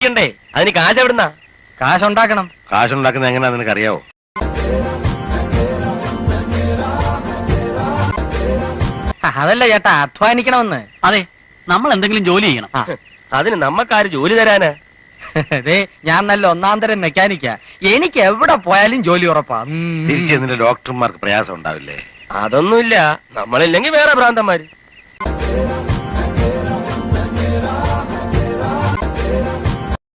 ണ്ടേ അതിന് കാശ് എവിടുന്നാ? കാശുണ്ടാക്കണം. കാശുണ്ടാക്കുന്ന എങ്ങനെയാ നിനക്ക് അറിയാവോ? അതല്ല ചേട്ടാ, അധ്വാനിക്കണമെന്ന്. അതെ, നമ്മൾ എന്തെങ്കിലും ജോലി ചെയ്യണം. അതിന് നമ്മക്കാര് ജോലി തരാനാ? അതെ, ഞാൻ നല്ല ഒന്നാന്തരം മെക്കാനിക്കാ. എനിക്ക് എവിടെ പോയാലും ജോലി ഉറപ്പാ. തിരിച്ച് നിന്റെ ഡോക്ടർമാർക്ക് പ്രയാസം ഉണ്ടാവില്ലേ? അതൊന്നുമില്ല, നമ്മളില്ലെങ്കിൽ വേറെ ഭ്രാന്തന്മാര്.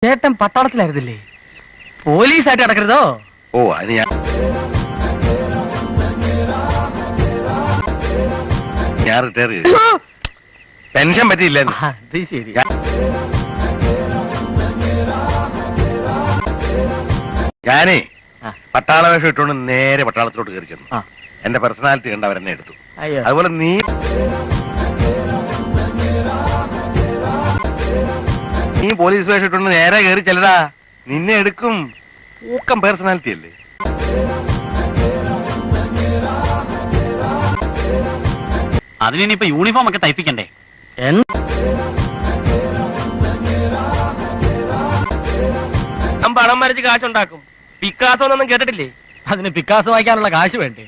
ചേട്ടൻ പട്ടാളത്തിലായിരുന്നില്ലേ? പോലീസായിട്ട് കിടക്കരുതോ? ഓ, അതിന് ഞാൻ റിട്ടയർ ചെയ്തു. പെൻഷൻ പറ്റിയില്ല. അത് ശരി. ഞാനേ പട്ടാള വേഷം ഇട്ടുകൊണ്ട് നേരെ പട്ടാളത്തിലോട്ട് കയറി ചെന്നു. എന്റെ പേഴ്സണാലിറ്റി കണ്ട് അവരെന്നെ എടുത്തു. അതുപോലെ നീ പോലീസ് വേഷം ഇട്ടുകൊണ്ട് നേരെ കയറി ചെല്ലടാ, നിന്നെ എടുക്കും. ഊക്കം പേഴ്സണാലിറ്റി അല്ലേ? അതിനിപ്പോ യൂണിഫോം ഒക്കെ തയ്പ്പിക്കണ്ടേ? പണം വരച്ച് കാശുണ്ടാക്കും. പിക്കാസോ എന്നൊന്നും കേട്ടിട്ടില്ലേ? അതിന് പിക്കാസ് വായിക്കാനുള്ള കാശ് വേണ്ടേ?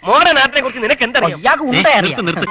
മോഡേൺ ആർട്ടിനെ കുറിച്ച് നിനക്ക് എന്തറിയാം? ഇയാൾക്ക് ഉണ്ടേ അറിയാം. നിർത്ത്.